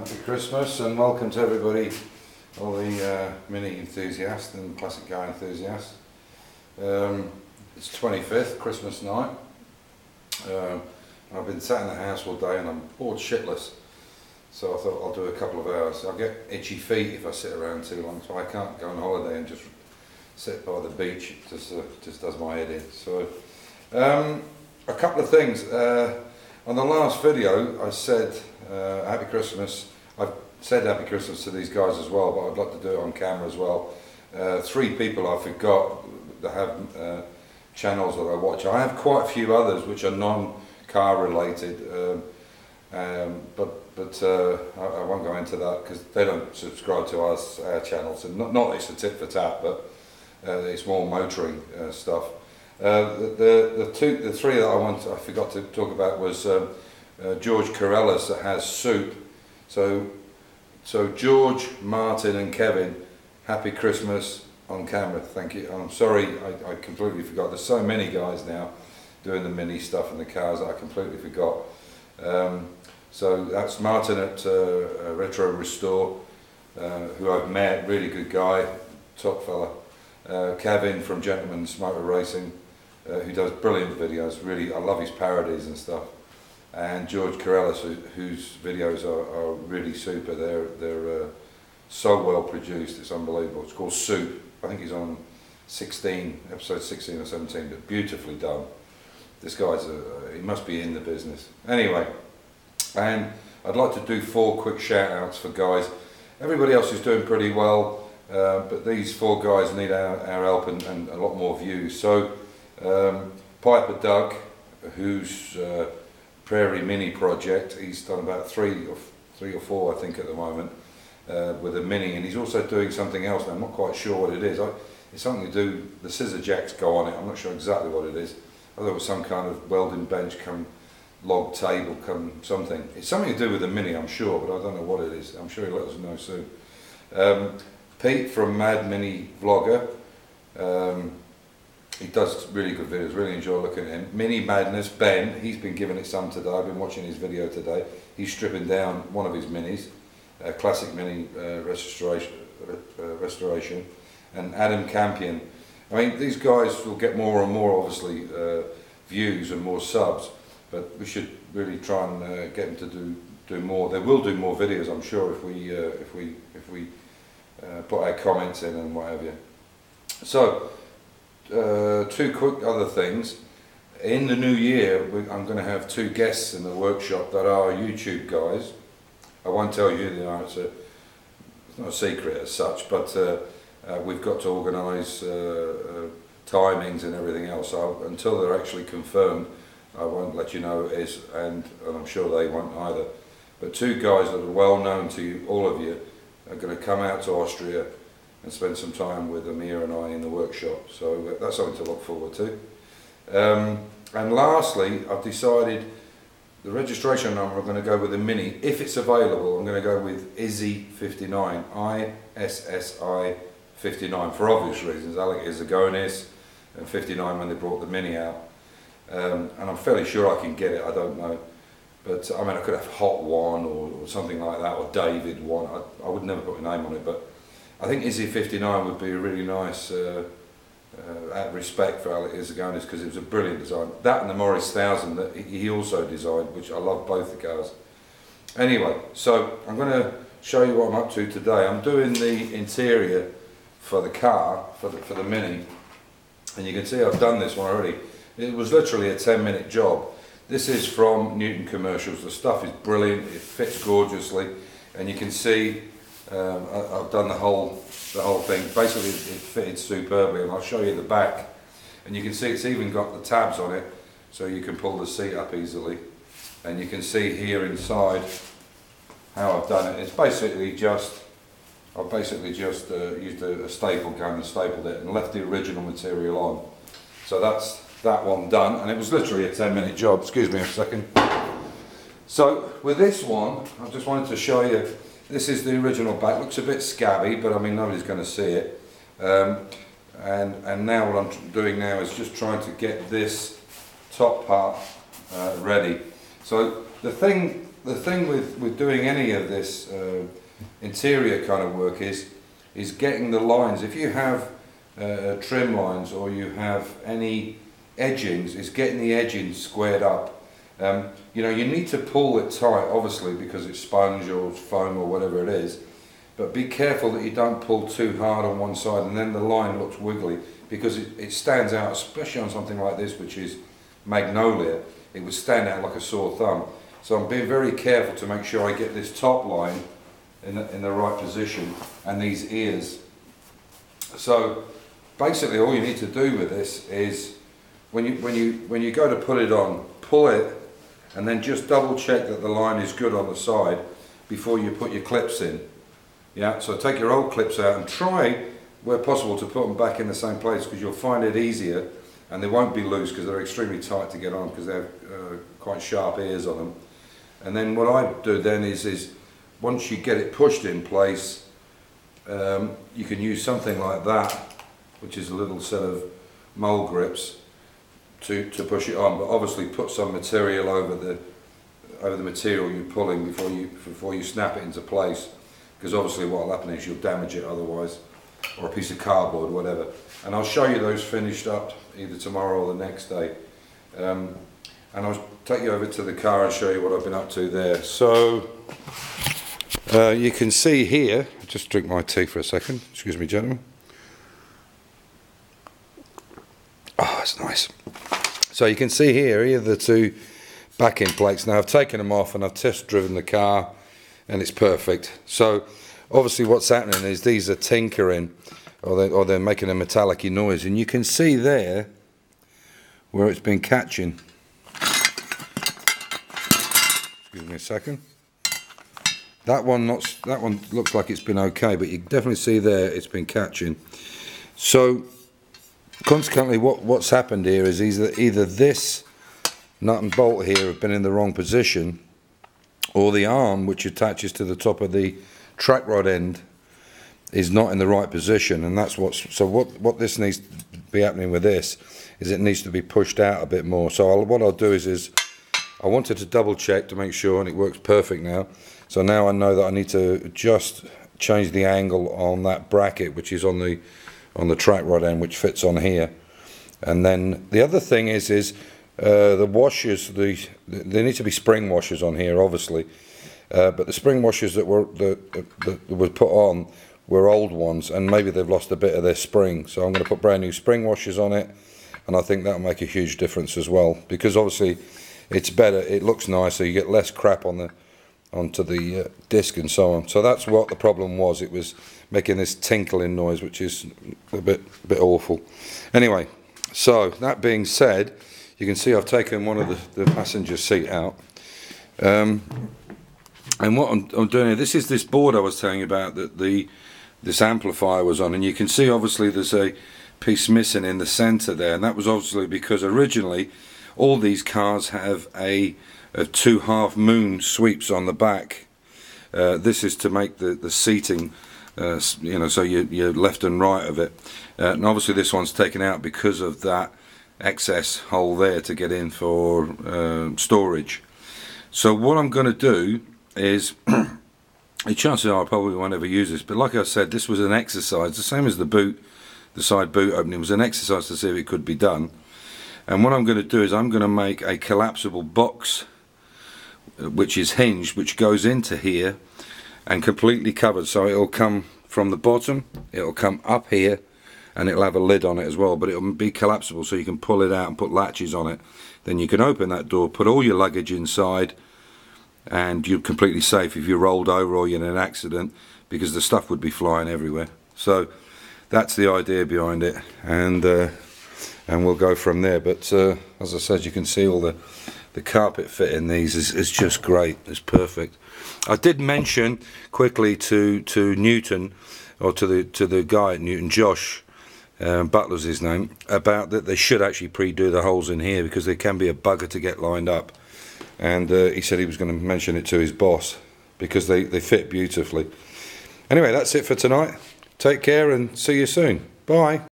Happy Christmas and welcome to everybody, all the mini enthusiasts and classic car enthusiasts. It's 25th, Christmas night. I've been sat in the house all day and I'm bored shitless. So I thought I'll do a couple of hours. I'll get itchy feet if I sit around too long, so I can't go on holiday and just sit by the beach. It just does my head in. So a couple of things. On the last video I said Happy Christmas. I've said Happy Christmas to these guys as well, but I'd like to do it on camera as well. 3 people I forgot that have channels that I watch. I have quite a few others which are non-car related, but I won't go into that because they don't subscribe to our channels. And not that it's a tit for tat, but it's more motoring stuff. The 3 that I forgot to talk about was George Corellis that has Soup. So George, Martin and Kevin, Happy Christmas on camera. Thank you. I'm sorry, I completely forgot. There's so many guys now doing the mini stuff in the cars that I completely forgot. So that's Martin at Retro Restore, who I've met, really good guy, top fella. Kevin from Gentleman's Motor Racing, who does brilliant videos, really, I love his parodies and stuff. And George Corellis, whose videos are really super. They're so well produced, it's unbelievable. It's called Soup. I think he's on episode 16 or 17, but beautifully done. This guy's he must be in the business. Anyway, and I'd like to do 4 quick shout outs for guys. Everybody else is doing pretty well, but these 4 guys need our help and a lot more views. So Piper Doug, who's Prairie Mini project, he's done about 3 or 4 I think at the moment with a mini, and he's also doing something else. I'm not quite sure what it is. It's something to do, the scissor jacks go on it, I'm not sure exactly what it is. I thought it was some kind of welding bench come log table come something. It's something to do with the mini, I'm sure, but I don't know what it is. I'm sure he'll let us know soon. Pete from Mad Mini Vlogger, he does really good videos, really enjoy looking at him. Mini Madness, Ben, he's been giving it some today. I've been watching his video today. He's stripping down one of his minis, classic mini restoration. And Adam Campion. I mean, these guys will get more and more, obviously, views and more subs, but we should really try and get them to do more. They will do more videos, I'm sure, if we put our comments in and what have you. So. 2 quick other things. In the new year, I'm going to have 2 guests in the workshop that are YouTube guys. I won't tell you, it's not a secret as such, but we've got to organise timings and everything else. So until they're actually confirmed, I won't let you know who it is, and I'm sure they won't either. But 2 guys that are well known to you, all of you, are going to come out to Austria and spend some time with Amir and I in the workshop. So that's something to look forward to. And lastly, I've decided the registration number I'm going to go with a Mini. If it's available, I'm going to go with ISSI 59, ISSI 59, for obvious reasons. Alec Izagonis and 59 when they brought the Mini out. And I'm fairly sure I can get it, I don't know. But I mean, I could have Hot One or something like that, or David One. I would never put a name on it, but I think ISSI 59 would be a really nice out of respect for Alec Izagonis, because it was a brilliant design. That and the Morris 1000 that he also designed, which I love both the cars. Anyway, so I'm going to show you what I'm up to today. I'm doing the interior for the car, for the Mini, and you can see I've done this one already. It was literally a 10-minute job. This is from Newton Commercials. The stuff is brilliant, it fits gorgeously, and you can see I've done the whole thing. Basically, it fitted superbly, and I'll show you the back. And you can see it's even got the tabs on it, so you can pull the seat up easily. And you can see here inside how I've done it. It's basically just I've used a staple gun and stapled it and left the original material on. So that's that one done, and it was literally a 10-minute job. Excuse me a second. So with this one, I just wanted to show you. This is the original back. Looks a bit scabby, but I mean nobody's going to see it. And now what I'm doing now is just trying to get this top part ready. So the thing the thing with doing any of this interior kind of work is getting the lines. If you have trim lines or you have any edgings, is getting the edgings squared up. You know, you need to pull it tight, obviously, because it's sponge or foam or whatever it is, but be careful that you don't pull too hard on one side and then the line looks wiggly, because it stands out, especially on something like this, which is magnolia. It would stand out like a sore thumb. So I'm being very careful to make sure I get this top line in the right position, and these ears. So basically all you need to do with this is when you go to put it on, pull it and then just double check that the line is good on the side before you put your clips in. Yeah, so take your old clips out and try where possible to put them back in the same place, because you'll find it easier and they won't be loose because they're extremely tight to get on, because they have quite sharp ears on them. And then what I do then is once you get it pushed in place, you can use something like that, which is a little set of mole grips to push it on, but obviously put some material over the material you're pulling before you snap it into place, because obviously what will happen is you'll damage it otherwise, or a piece of cardboard, whatever. And I'll show you those finished up either tomorrow or the next day. And I'll take you over to the car and show you what I've been up to there. So you can see here, just drink my tea for a second, excuse me gentlemen. Oh, it's nice. So you can see here are the two backing plates. Now I've taken them off and I've test driven the car and it's perfect. So obviously what's happening is these are tinkering, or they're making a metallic noise, and you can see there where it's been catching. Excuse me a second. That one looks like it's been okay, but you can definitely see there it's been catching. So consequently what's happened here is either this nut and bolt here have been in the wrong position, or the arm which attaches to the top of the track rod end is not in the right position, and that's what this needs to be happening with this is it needs to be pushed out a bit more. So what I'll do is I wanted to double check to make sure, and it works perfect now. So now I know that I need to just change the angle on that bracket which is on the track rod end, which fits on here. And then the other thing is the washers, there need to be spring washers on here, obviously, but the spring washers that were put on were old ones, and maybe they've lost a bit of their spring. So I'm going to put brand new spring washers on it, and I think that'll make a huge difference as well, because obviously it's better, it looks nicer, you get less crap onto the disc and so on. So that's what the problem was. It was making this tinkling noise, which is a bit awful. Anyway, so that being said, you can see I've taken one of the passenger seat out, and what I'm doing here, this is this board I was telling you about that this amplifier was on, and you can see obviously there's a piece missing in the center there, and that was obviously because originally all these cars have a two half moon sweeps on the back. This is to make the seating, you know, so you're left and right of it, and obviously this one's taken out because of that excess hole there to get in for storage. So what I'm going to do is the chances are I probably won't ever use this, but like I said, this was an exercise, the same as the side boot opening was an exercise to see if it could be done. And what I'm going to do is I'm going to make a collapsible box which is hinged, which goes into here and completely covered, so it'll come from the bottom, it'll come up here, and it'll have a lid on it as well, but it'll be collapsible so you can pull it out and put latches on it. Then you can open that door, put all your luggage inside, and you're completely safe if you're rolled over or you're in an accident, because the stuff would be flying everywhere. So that's the idea behind it, and we'll go from there. But as I said, you can see all the carpet fit in these is just great. It's perfect. I did mention quickly to Newton, or to the guy at Newton, Josh, Butler's his name, about that they should actually pre-do the holes in here, because they can be a bugger to get lined up. And he said he was going to mention it to his boss, because they fit beautifully. Anyway, that's it for tonight. Take care and see you soon. Bye.